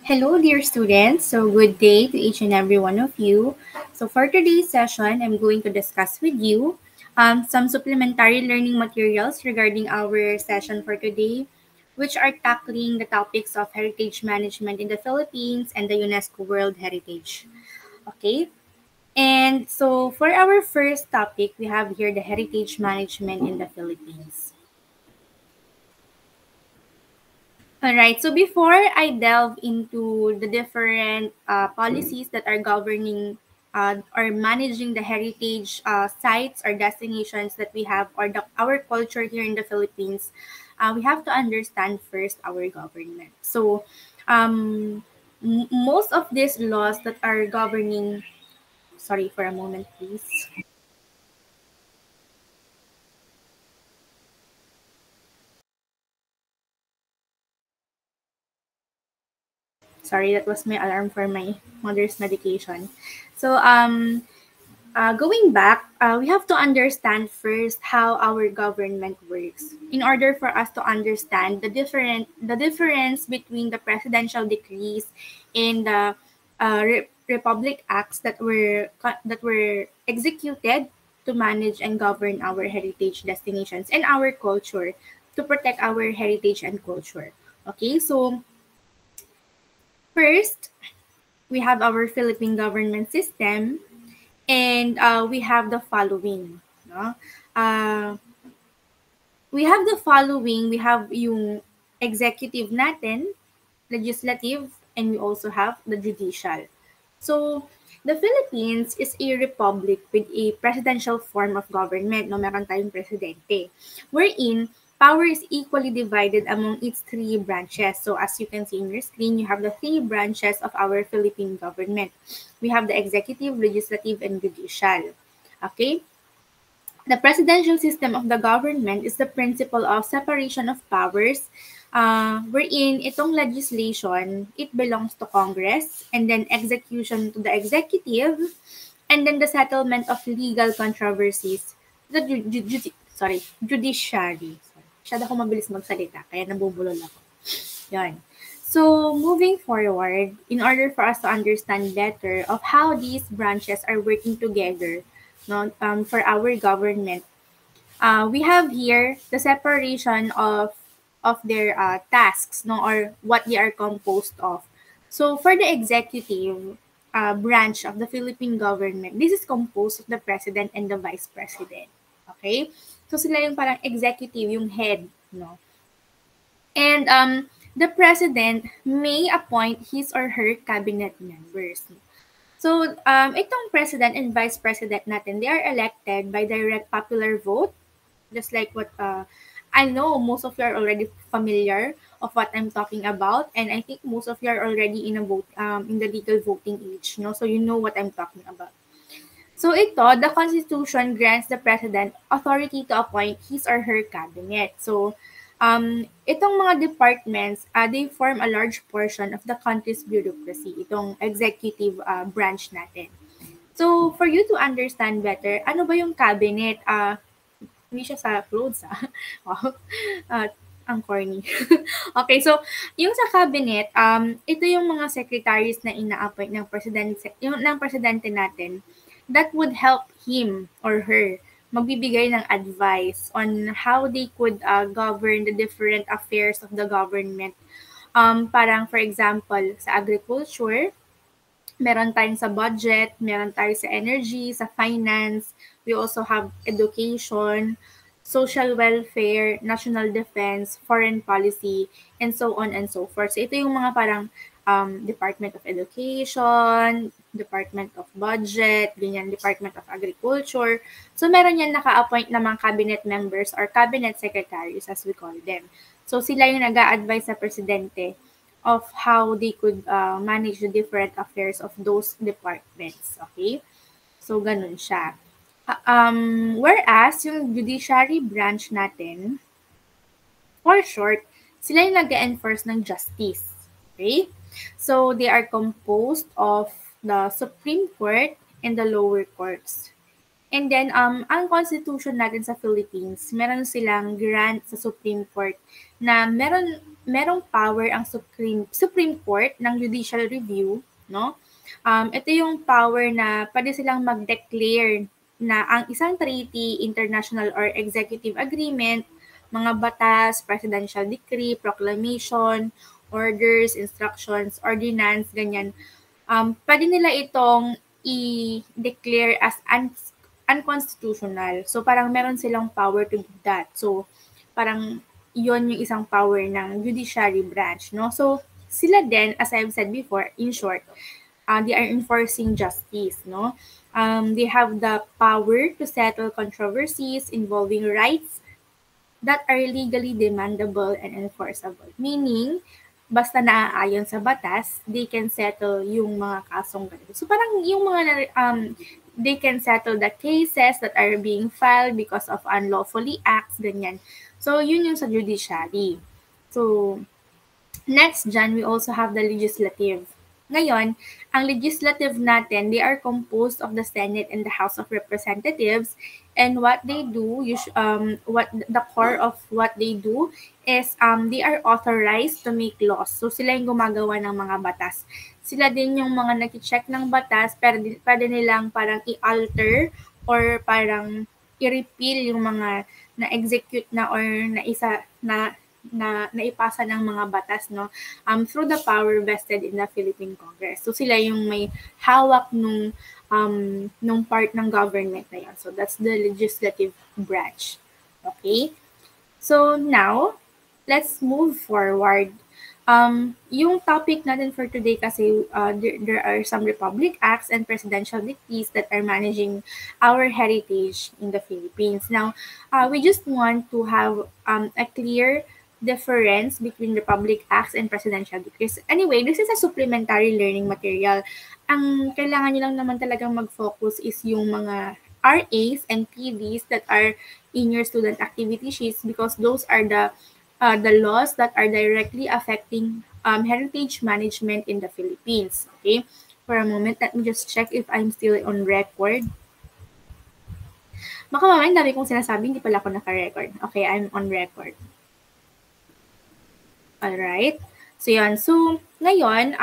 Hello, dear students. So, good day to each and every one of you. So, for today's session, I'm going to discuss with you some supplementary learning materials regarding our session for today, which are tackling the topics of heritage management in the Philippines and the UNESCO World Heritage. Okay. And so, for our first topic, we have here the heritage management in the Philippines. All right. So before I delve into the different policies that are governing or managing the heritage sites or destinations that we have or our culture here in the Philippines, we have to understand first our government. So most of these laws that are governing, sorry for a moment, please. Sorry, that was my alarm for my mother's medication. So going back, we have to understand first how our government works in order for us to understand the difference between the presidential decrees and the republic acts that were executed to manage and govern our heritage destinations and our culture to protect our heritage and culture. Okay, so first we have our Philippine government system. And we have the following. No? Uh, we have the following. We have yung executive natin, legislative, and we also have the judicial. So, the Philippines is a republic with a presidential form of government. No, meron tayong presidente. Wherein, power is equally divided among its three branches. So, as you can see in your screen, you have the three branches of our Philippine government. We have the executive, legislative, and judicial. Okay? The presidential system of the government is the principle of separation of powers, wherein itong legislation, it belongs to Congress, and then execution to the executive, and then the settlement of legal controversies to the judiciary. Sorry. Masyado ako mabilis magsalita, kaya nabubulol ako. Yan. So, moving forward, in order for us to understand better of how these branches are working together, no, for our government, we have here the separation of their tasks, no, or what they are composed of. So, for the executive branch of the Philippine government, this is composed of the president and the vice president. Okay? So, sila yung parang executive, yung head, no? And the president may appoint his or her cabinet members. So, itong president and vice president natin, they are elected by direct popular vote, just like what I know most of you are already familiar of what I'm talking about, and I think most of you are already in a vote in the legal voting age, no? So you know what I'm talking about. So ito, the Constitution grants the President authority to appoint his or her cabinet. So, itong mga departments, they form a large portion of the country's bureaucracy, itong executive branch natin. So, for you to understand better, ano ba yung cabinet? Hindi siya sa clothes, Wow. Uh, ang corny. Okay, so, yung sa cabinet, ito yung mga secretaries na ina-appoint ng presidente natin that would help him or her magbibigay ng advice on how they could govern the different affairs of the government. Parang for example, sa agriculture, meron tayong sa budget, meron tayo sa energy, sa finance, we also have education, social welfare, national defense, foreign policy, and so on and so forth. So ito yung mga parang Department of Education, Department of Budget, ganyan, Department of Agriculture. So meron yan naka-appoint na mga cabinet members or cabinet secretaries as we call them. So sila yung nag-a-advise sa presidente of how they could manage the different affairs of those departments. Okay? So ganun siya. Whereas yung judiciary branch natin, for short, sila yung nag-enforce ng justice. Okay? So, they are composed of the Supreme Court and the lower courts. And then, ang constitution natin sa Philippines, meron silang grant sa Supreme Court na merong power ang Supreme Court ng judicial review, no? Ito yung power na pwede silang mag-declare na ang isang treaty, international or executive agreement, mga batas, presidential decree, proclamation, orders, instructions, ordinance, ganyan, pwede nila itong i-declare as unconstitutional. So, parang meron silang power to do that. So, parang yon yung isang power ng judiciary branch, no? So, sila din, as I've said before, in short, they are enforcing justice, no? They have the power to settle controversies involving rights that are legally demandable and enforceable. Meaning, basta naaayon sa batas, they can settle yung mga kasong ganito. So parang yung mga they can settle the cases that are being filed because of unlawfully acts, ganyan. So yun yung sa judiciary. So next dyan, we also have the legislative. Ngayon, ang legislative natin, they are composed of the Senate and the House of Representatives, and what they do, what the core of what they do is they are authorized to make laws. So sila yung gumagawa ng mga batas. Sila din yung mga nag-check ng batas, pero pwede nilang parang i-alter or parang i-repeal yung mga na-execute na or naipasa ng mga batas, no, through the power vested in the Philippine Congress. So sila yung may hawak nung part ng government na yan. So that's the legislative branch. Okay? So now, let's move forward. Yung topic natin for today kasi there are some Republic Acts and presidential decrees that are managing our heritage in the Philippines. Now, we just want to have a clear difference between Republic Acts and presidential decrees. Anyway, this is a supplementary learning material. Ang kailangan nyo lang naman talagang mag-focus is yung mga RAs and PDs that are in your student activity sheets because those are the laws that are directly affecting heritage management in the Philippines. Okay? For a moment, let me just check if I'm still on record. Baka mamaya dami kong sinasabi, hindi pala ako naka-record. Okay, I'm on record. Alright. So, yun. So, ngayon,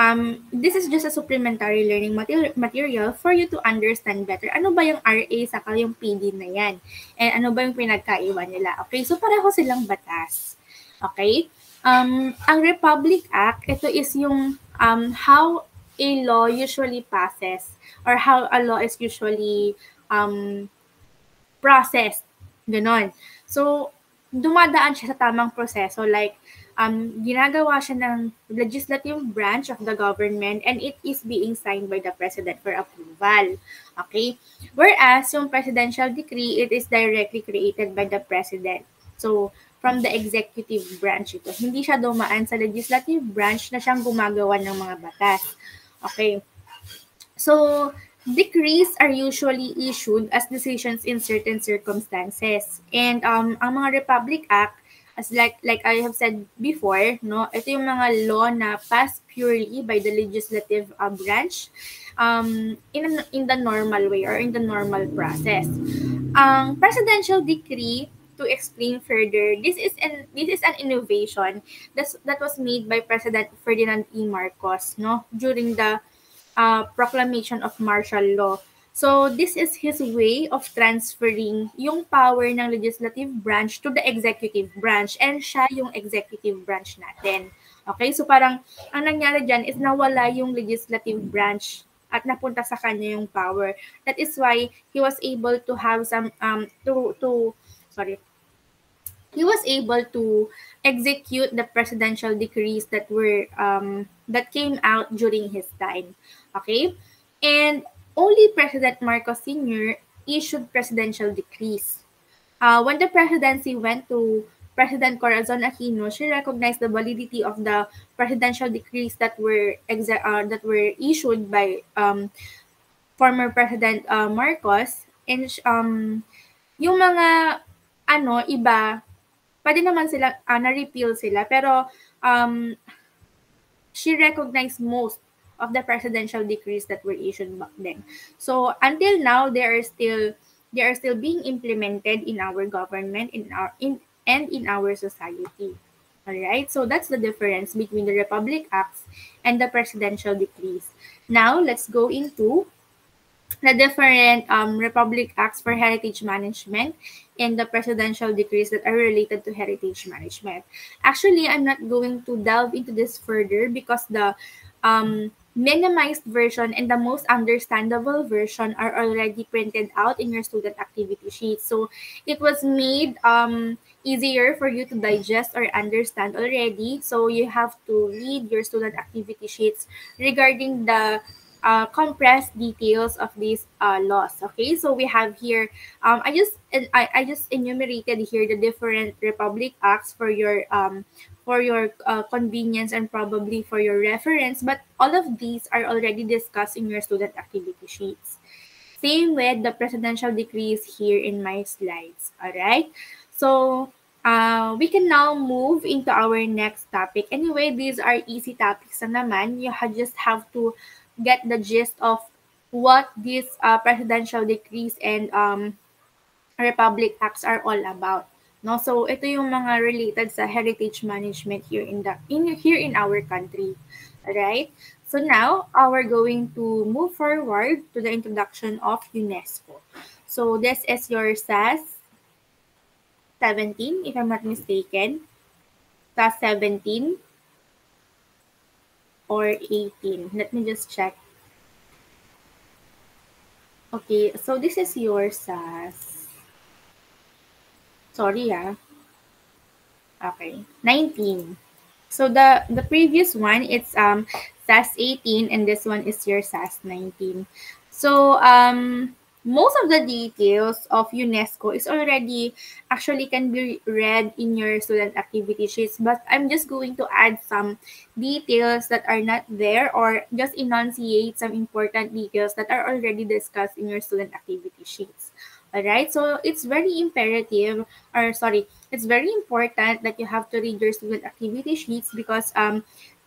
this is just a supplementary learning material for you to understand better. Ano ba yung RA saka yung PD na yan? And ano ba yung pinagkaiba nila? Okay, so pareho silang batas. Okay? Ang Republic Act, ito is yung how a law usually passes or how a law is usually processed. Ganon. So, dumadaan siya sa tamang proseso like ginagawa siya ng legislative branch of the government and it is being signed by the president for approval. Okay? Whereas yung presidential decree, it is directly created by the president. So, from the executive branch ito. Hindi siya dumaan sa legislative branch na siyang gumagawa ng mga batas. Okay? So, decrees are usually issued as decisions in certain circumstances. And ang mga Republic Act, as like I have said before, no, ito yung mga law na passed purely by the legislative branch in the normal way or in the normal process. Ang presidential decree, to explain further, this is an innovation that was made by President Ferdinand E. Marcos, no, during the proclamation of martial law. So, this is his way of transferring yung power ng legislative branch to the executive branch and siya yung executive branch natin. Okay? So, parang ang nangyari dyan is nawala yung legislative branch at napunta sa kanya yung power. That is why he was able to have some, he was able to execute the presidential decrees that were that came out during his time. Okay? And only President Marcos Sr. issued presidential decrees. When the presidency went to President Corazon Aquino, she recognized the validity of the presidential decrees that were issued by former President Marcos, and yung mga iba, pwede naman sila na-repeal sila, pero she recognized most of the presidential decrees that were issued back then. So until now, they are still being implemented in our government, in our society. All right, so that's the difference between the Republic Acts and the presidential decrees. Now, let's go into the different Republic Acts for heritage management and the presidential decrees that are related to heritage management. Actually, I'm not going to delve into this further because the minimized version and the most understandable version are already printed out in your student activity sheet. So it was made easier for you to digest or understand already. So you have to read your student activity sheets regarding the compressed details of these laws. Okay, so we have here. I just enumerated here the different Republic Acts for your convenience and probably for your reference. But all of these are already discussed in your student activity sheets. Same with the presidential decrees here in my slides. All right. So we can now move into our next topic. Anyway, these are easy topics na naman. Just have to get the gist of what these presidential decrees and Republic Acts are all about. No, so ito yung mga related sa heritage management here in our country. Alright? So now, we're going to move forward to the introduction of UNESCO. So this is your SAS 17, if I'm not mistaken. SAS 17 or 18. Let me just check. Okay, so this is your SAS. Sorry, Okay, 19. So the previous one, it's SAS 18 and this one is your SAS 19. So most of the details of UNESCO is already actually can be read in your student activity sheets, but I'm just going to add some details that are not there or just enunciate some important details that are already discussed in your student activity sheets. Alright, so it's very imperative, or sorry, it's very important that you have to read your student activity sheets because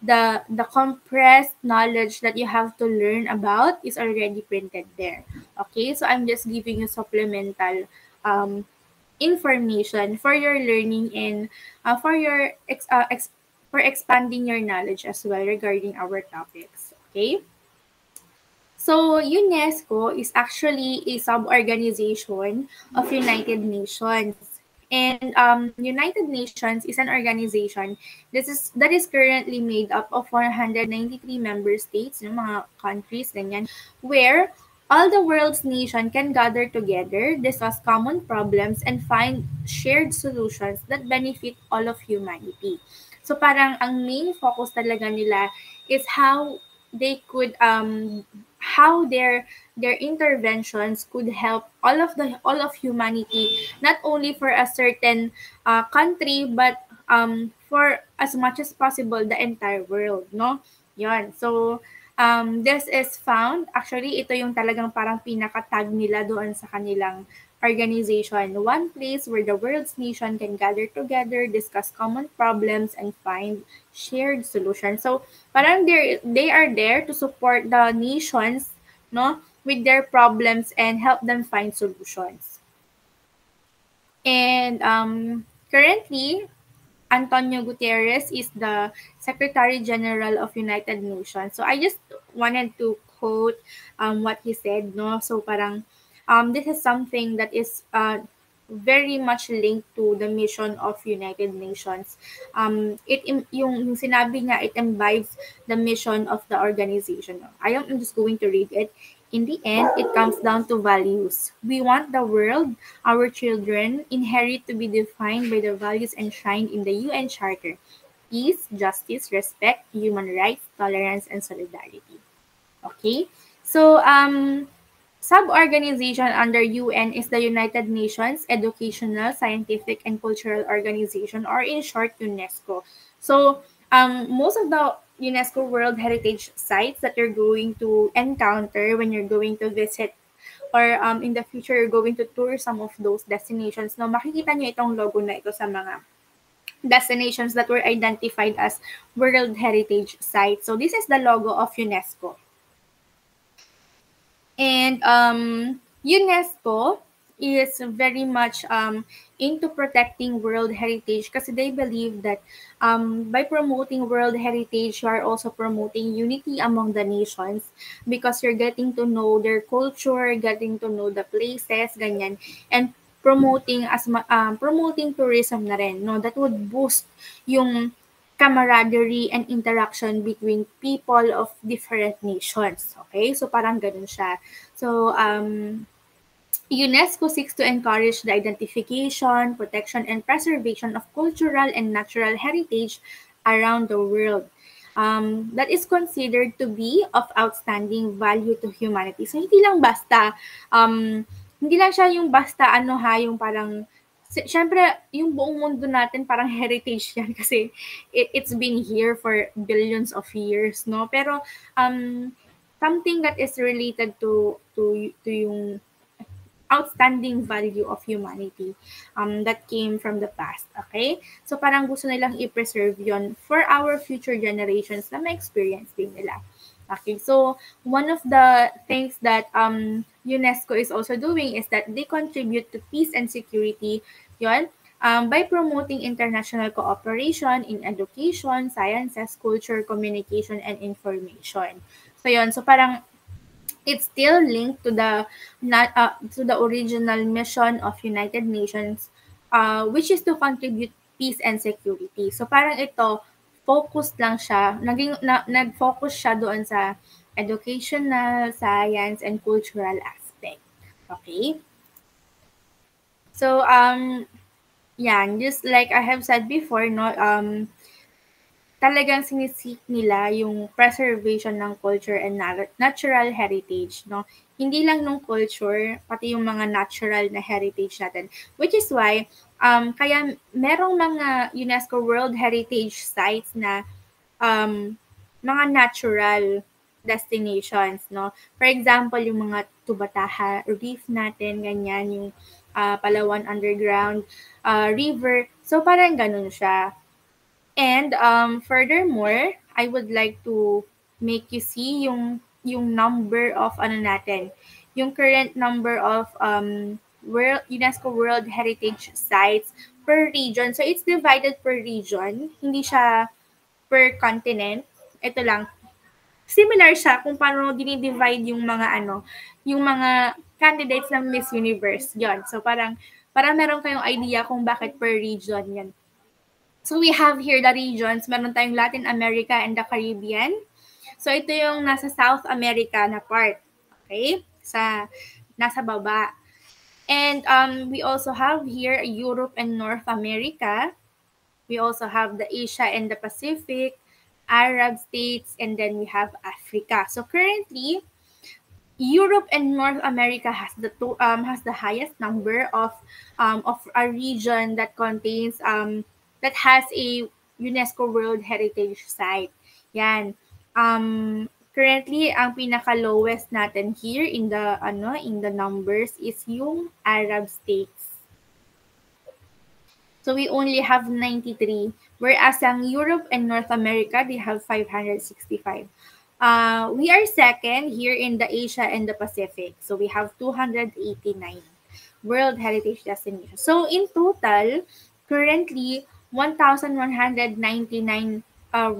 the compressed knowledge that you have to learn about is already printed there. Okay, so I'm just giving you supplemental information for your learning and for expanding your knowledge as well regarding our topics. Okay. So, UNESCO is actually a sub-organization of United Nations. And United Nations is an organization that is currently made up of 193 member states, yung mga countries, ganyan, where all the world's nation can gather together, discuss common problems, and find shared solutions that benefit all of humanity. So parang ang main focus talaga nila is how their interventions could help all of humanity, not only for a certain country but for as much as possible the entire world, no? Yon. So this is found, actually ito yung talagang parang pinaka-tag nila doon sa kanilang organization, one place where the world's nation can gather together, discuss common problems, and find shared solutions. So, parang they are there to support the nations, no, with their problems and help them find solutions. And currently, Antonio Guterres is the Secretary General of United Nations. So I just wanted to quote what he said, no? So parang this is something that is very much linked to the mission of United Nations. Yung sinabi niya, it imbibes the mission of the organization. I'm just going to read it. In the end, it comes down to values. We want the world our children inherit to be defined by the values enshrined in the UN Charter: peace, justice, respect, human rights, tolerance, and solidarity. Okay? So, sub-organization under UN is the United Nations Educational, Scientific, and Cultural Organization, or in short, UNESCO. So, most of the UNESCO World Heritage sites that you're going to encounter when you're going to visit or in the future you're going to tour some of those destinations, no, makikita nyo itong logo na ito sa mga destinations that were identified as World Heritage Sites. So, this is the logo of UNESCO. And UNESCO is very much into protecting world heritage kasi they believe that by promoting world heritage, you are also promoting unity among the nations because you're getting to know their culture, getting to know the places, ganyan, and promoting tourism na rin, no? That would boost yung camaraderie and interaction between people of different nations. Okay? So, parang ganun siya. So, UNESCO seeks to encourage the identification, protection, and preservation of cultural and natural heritage around the world. That is considered to be of outstanding value to humanity. So, hindi lang siya yung basta ano ha, yung parang, syempre, yung buong mundo natin parang heritage yan kasi it's been here for billions of years, no? Pero, something that is related to yung outstanding value of humanity that came from the past. Okay? So parang gusto nilang i-preserve yon for our future generations na ma-experience din nila. Okay, so one of the things that UNESCO is also doing is that they contribute to peace and security yon, by promoting international cooperation in education, sciences, culture, communication, and information. So yon, so parang it's still linked to the original mission of United Nations, which is to contribute peace and security. So parang ito, focus lang siya, nag-focus siya doon sa educational, science, and cultural aspect. Okay? So, yan, just like I have said before, no, talagang sinisik nila yung preservation ng culture and natural heritage, no? Hindi lang nung culture, pati yung mga natural na heritage natin. Which is why, kaya merong mga UNESCO World Heritage Sites na mga natural destinations, no? For example, yung mga Tubataha Reef natin, ganyan, yung Palawan Underground River. So, parang ganun siya. And furthermore, I would like to make you see yung number of ano natin, yung current number of UNESCO World Heritage Sites per region. So it's divided per region, hindi siya per continent. Ito lang. Similar siya kung paano dinidivide yung mga yung mga candidates ng Miss Universe. Yon. So parang meron kayong idea kung bakit per region yan. So we have here the regions. Meron tayong Latin America and the Caribbean. So ito yung nasa South America na part. Okay? Nasa baba. And we also have here Europe and North America. We also have the Asia and the Pacific, Arab states, and then we have Africa. So currently, Europe and North America has the highest number of a region that contains that has a UNESCO World Heritage Site. Yan. Currently ang pinaka-lowest natin here in the numbers is yung Arab states. So we only have 93, whereas ang Europe and North America, they have 565. We are second here in the Asia and the Pacific. So we have 289 World Heritage destinations. So in total, currently, 1,199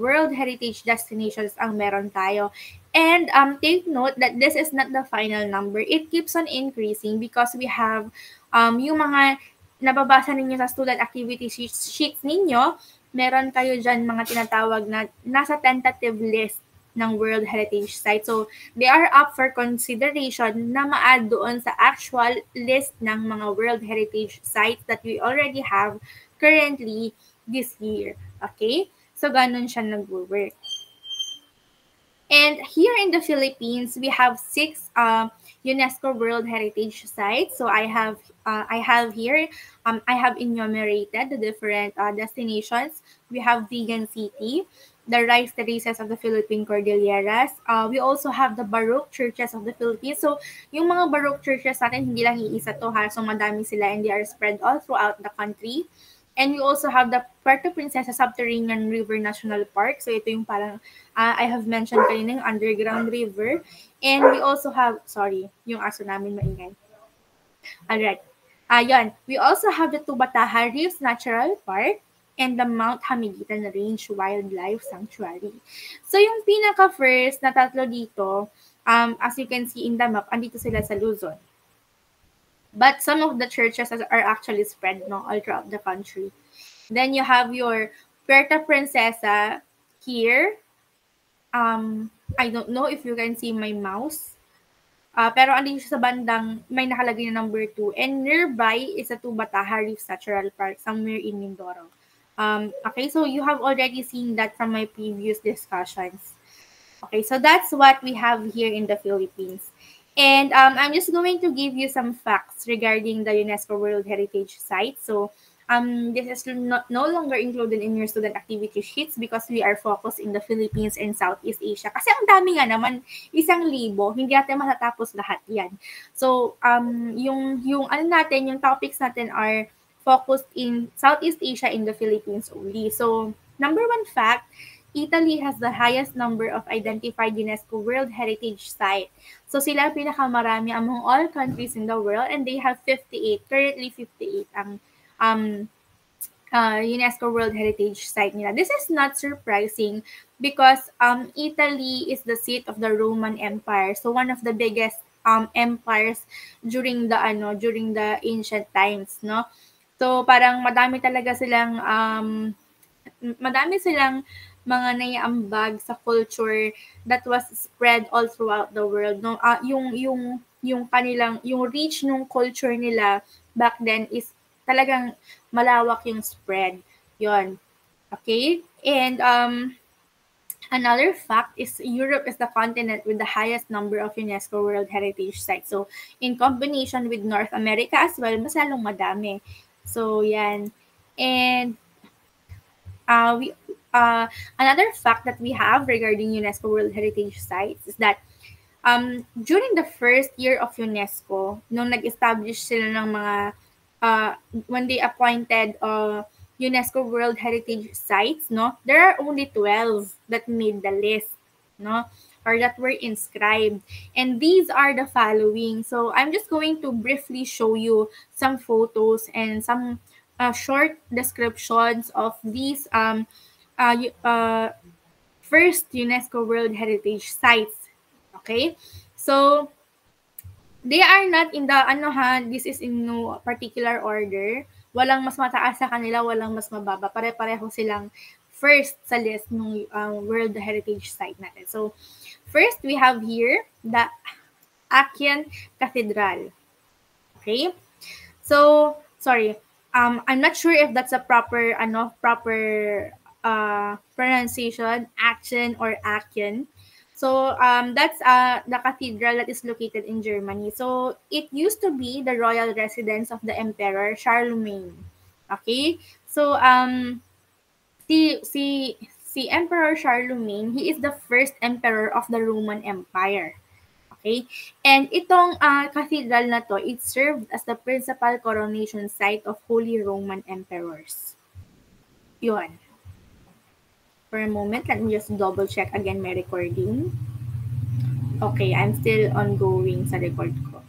World Heritage destinations ang meron tayo. And take note that this is not the final number. It keeps on increasing because we have yung mga nababasa ninyo sa student activity sheets ninyo, meron kayo dyan mga tinatawag na nasa tentative list ng World Heritage Site. So, they are up for consideration na ma-add doon sa actual list ng mga World Heritage Sites that we already have currently this year. Okay? So, ganun siya nag-work. And here in the Philippines, we have 6 UNESCO World Heritage Sites. So I have here, I have enumerated the different destinations. We have Vegan City, the rice terraces of the Philippine Cordilleras. We also have the Baroque churches of the Philippines. So yung mga Baroque churches natin, hindi lang iisa to ha. So madami sila and they are spread all throughout the country. And we also have the Puerto Princesa Subterranean River National Park. So ito yung parang, I have mentioned kanina yung underground river. And we also have, sorry, yung aso namin maingay. Alright. Yun. We also have the Tubataha Reefs Natural Park and the Mount Hamiguitan Range Wildlife Sanctuary. So, yung pinaka-first na tatlo dito, as you can see in the map, andito sila sa Luzon. But some of the churches are actually spread all throughout the country. Then you have your Puerto Princesa here. I don't know if you can see my mouse. Pero andito siya sa bandang, may nakalagay na number 2. And nearby is a Tubataha Reefs Natural Park somewhere in Mindoro. Okay, so you have already seen that from my previous discussions. Okay, so that's what we have here in the Philippines. And I'm just going to give you some facts regarding the UNESCO World Heritage Site. So this is no longer included in your student activity sheets because we are focused in the Philippines and Southeast Asia. Kasi ang dami nga naman, 1,000, hindi natin matatapos lahat yan. So yung ano natin, yung topics natin are focused in Southeast Asia and the Philippines only. So number 1 fact, Italy has the highest number of identified UNESCO World Heritage Site. So sila pinakamarami among all countries in the world and they have 58, currently 58 ang UNESCO World Heritage Site nila. This is not surprising because Italy is the seat of the Roman Empire. So one of the biggest empires during the ancient times, no? So parang madami silang mga naiambag sa culture that was spread all throughout the world, no? Yung kanilang yung reach ng culture nila back then is talagang malawak yung spread. Yon. Okay? And another fact is Europe is the continent with the highest number of UNESCO World Heritage Sites. So in combination with North America as well, mas lalong madami. So yan. And another fact that we have regarding UNESCO World Heritage Sites is that during the first year of UNESCO, nung nag-establish sila ng mga, when they appointed UNESCO World Heritage Sites, no, there are only 12 that made the list, no, or that were inscribed. And these are the following. So I'm just going to briefly show you some photos and some short descriptions of these first UNESCO World Heritage Sites. Okay? So, they are not in the, this is in no particular order. Walang mas mataas sa kanila, walang mas mababa. Pare-pareho silang first sa list ng World Heritage Site natin. So, first we have here the Aachen Cathedral. Okay? So, sorry. I'm not sure if that's a proper pronunciation, Aachen or Aachen. So that's the cathedral that is located in Germany. So it used to be the royal residence of the Emperor Charlemagne. Okay? So si Emperor Charlemagne, he is the first emperor of the Roman Empire. Okay? And itong cathedral na to, it served as the principal coronation site of Holy Roman Emperors. Yun. For a moment, let me just double check again my recording. Okay, I'm still ongoing sa record ko.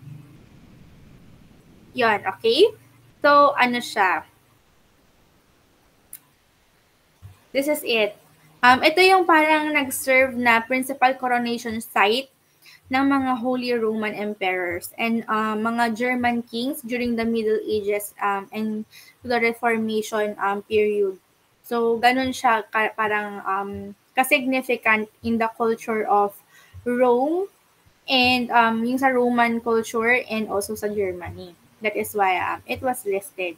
Yun, okay? So, ano siya? This is it. Ito yung parang nag-serve na principal coronation site ng mga Holy Roman Emperors and mga German kings during the Middle Ages and the Reformation period. So, ganun siya parang ka-significant in the culture of Rome and yung sa Roman culture and also sa Germany. That is why it was listed.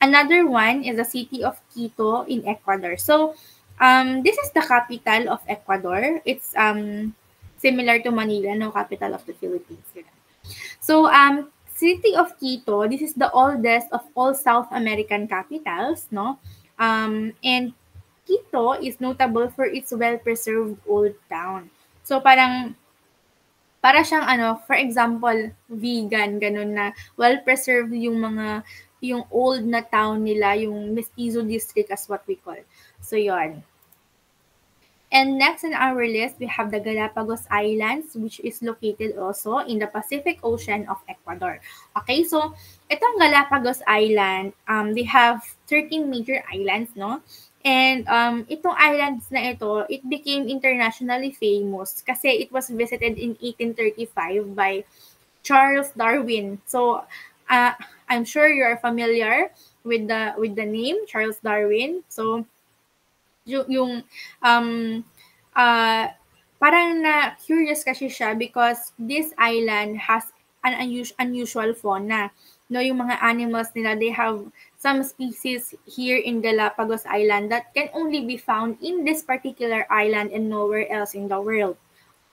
Another one is the city of Quito in Ecuador. So, this is the capital of Ecuador. It's similar to Manila, no, capital of the Philippines. So, city of Quito, this is the oldest of all South American capitals, no? And Quito is notable for its well-preserved old town. So, para siyang for example, vegan, ganun na well-preserved yung old na town nila, yung Mestizo district as what we call. So, yon. And next on our list, we have the Galapagos Islands, which is located also in the Pacific Ocean of Ecuador. Okay, so itong Galapagos Island, they have 13 major islands, no? And itong islands na ito, it became internationally famous kasi it was visited in 1835 by Charles Darwin. So, I'm sure you're familiar with the name Charles Darwin. So, yung um uh parang na curious kasi siya because this island has an unusual fauna. No, yung mga animals nila, they have some species here in Galapagos Island that can only be found in this particular island and nowhere else in the world.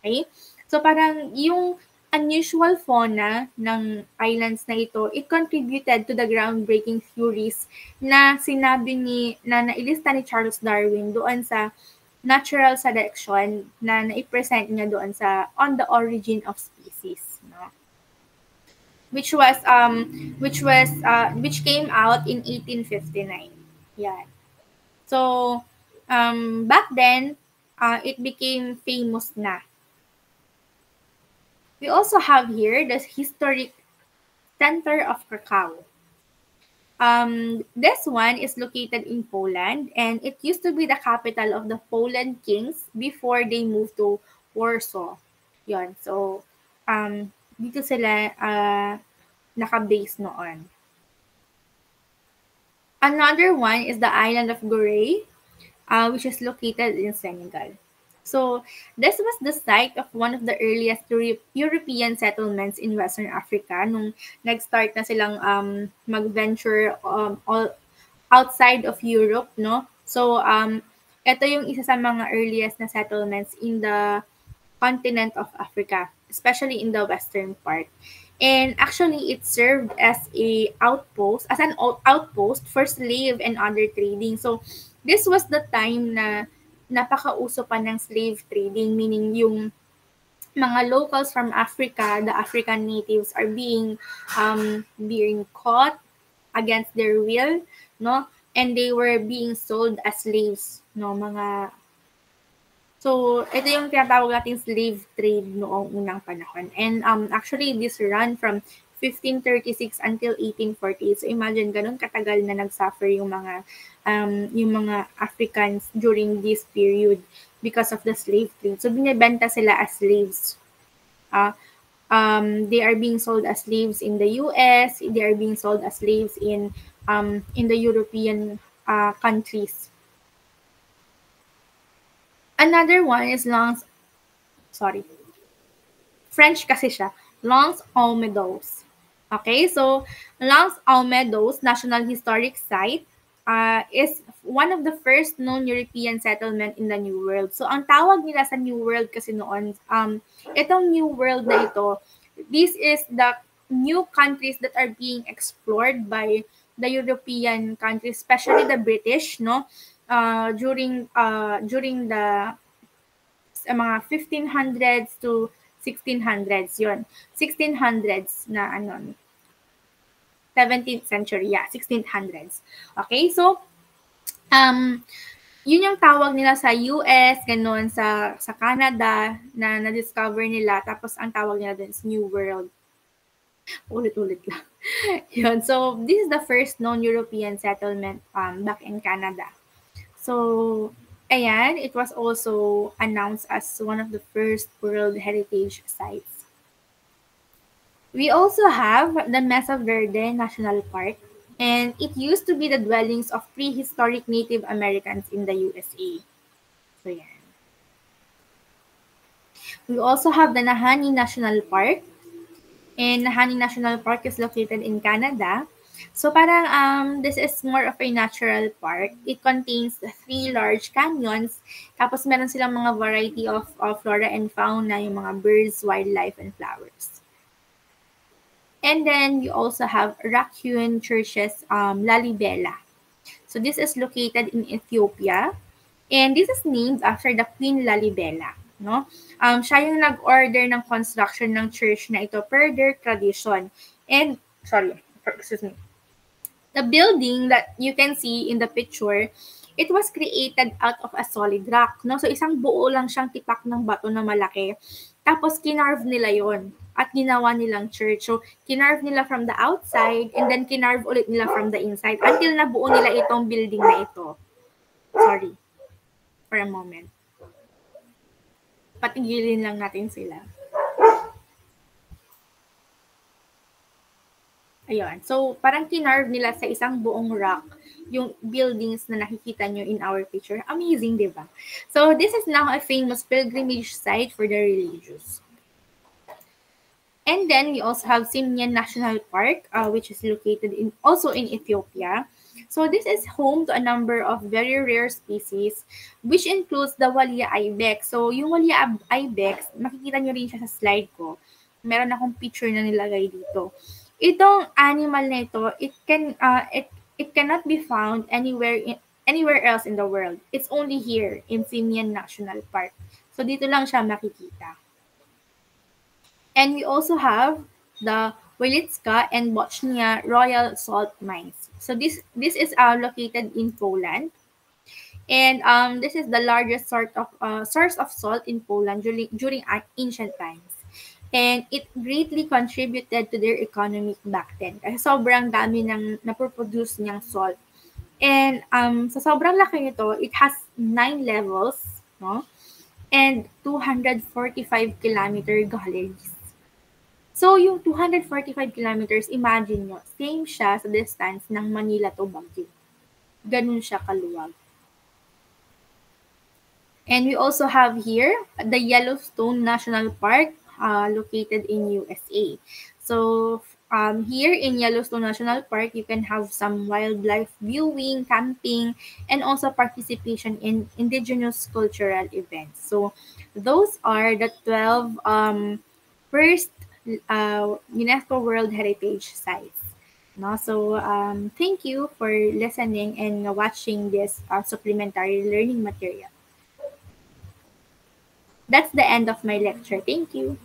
Okay? So parang yung unusual fauna ng islands na ito, it contributed to the groundbreaking theories na sinabi na nailista ni Charles Darwin doon sa natural selection na naipresent niya doon sa On the Origin of Species, no? Which came out in 1859. Yeah. So back then it became famous na. We also have here the historic center of Krakow. This one is located in Poland, and it used to be the capital of the Poland kings before they moved to Warsaw. Yon. So, dito sila naka-base noon. Another one is the island of Gorée, which is located in Senegal. So, this was the site of one of the earliest European settlements in Western Africa nung nag-start na silang mag-venture all outside of Europe, no? So, ito yung isa sa mga earliest na settlements in the continent of Africa, especially in the western part. And actually, it served as an outpost for slave and other trading. So, this was the time na napakauso pa ng slave trading, meaning yung mga locals from Africa, the African natives, are being caught against their will, no? And they were being sold as slaves, no? So, ito yung tinatawag nating slave trade noong unang panahon. And actually, this ran from 1536 until 1848. So, imagine, ganun katagal na nag-suffer yung mga Africans during this period because of the slave trade. So, binibenta sila as slaves. They are being sold as slaves in the US. They are being sold as slaves in the European countries. Another one is French kasi siya, Lons aux Meadows. Okay, so Lons aux Meadows National Historic Site is one of the first known European settlement in the New World. So ang tawag nila sa New World kasi noon, itong New World na ito, this is the new countries that are being explored by the European countries, especially the British, no? During the mga 1500s to 1600s yon. 1600s na 17th century, 1600s. Okay, so yun yung tawag nila sa US, ganun, sa Canada na na-discover nila, tapos ang tawag nila dun is New World. Ulit-ulit lang. Yun, so this is the first known European settlement back in Canada. So, ayan, it was also announced as one of the first World Heritage Sites. We also have the Mesa Verde National Park, and it used to be the dwellings of prehistoric Native Americans in the USA. So, yan. We also have the Nahanni National Park, and Nahanni National Park is located in Canada. So parang this is more of a natural park. It contains 3 large canyons. Tapos meron silang mga variety of flora and fauna, yung mga birds, wildlife, and flowers. And then you also have rock-hewn churches, Lalibela. So this is located in Ethiopia. And this is named after the Queen Lalibela. No? Siya yung nag-order ng construction ng church na ito per their tradition. And, excuse me. The building that you can see in the picture It was created out of a solid rock, no? So isang buo lang siyang tipak ng bato na malaki. Tapos kinarve nila 'yon at ginawa nilang church. So kinarve nila from the outside and then kinarve ulit nila from the inside until nabuo nila itong building na ito. Sorry. For a moment. Patigilin lang natin sila. Ayun. So, parang kinarve nila sa isang buong rock yung buildings na nakikita nyo in our picture. Amazing, di ba? So, this is now a famous pilgrimage site for the religious. And then, we also have Simien National Park, which is located also in Ethiopia. So, this is home to a number of very rare species, which includes the Walia ibex. So, yung Walia ibex, makikita nyo rin siya sa slide ko. Meron akong picture na nilagay dito. Itong animal na ito, it cannot be found anywhere else in the world. It's only here in Simien National Park. So, dito lang siya makikita. And we also have the Wilicka and Bochnia Royal Salt Mines. So this is located in Poland, and this is the largest source of salt in Poland during ancient times. And it greatly contributed to their economy back then. Kasi sobrang dami ng naproproduce niyang salt. And sa sobrang laki nito, it has 9 levels, no? And 245 kilometer galleries. So, yung 245 kilometers, imagine nyo, same siya sa distance ng Manila to Baguio. Ganun siya kaluwag. And we also have here the Yellowstone National Park located in USA. So, here in Yellowstone National Park, you can have some wildlife viewing, camping, and also participation in indigenous cultural events. So, those are the 12 first UNESCO World Heritage Sites. No? So, thank you for listening and watching this supplementary learning material. That's the end of my lecture. Thank you.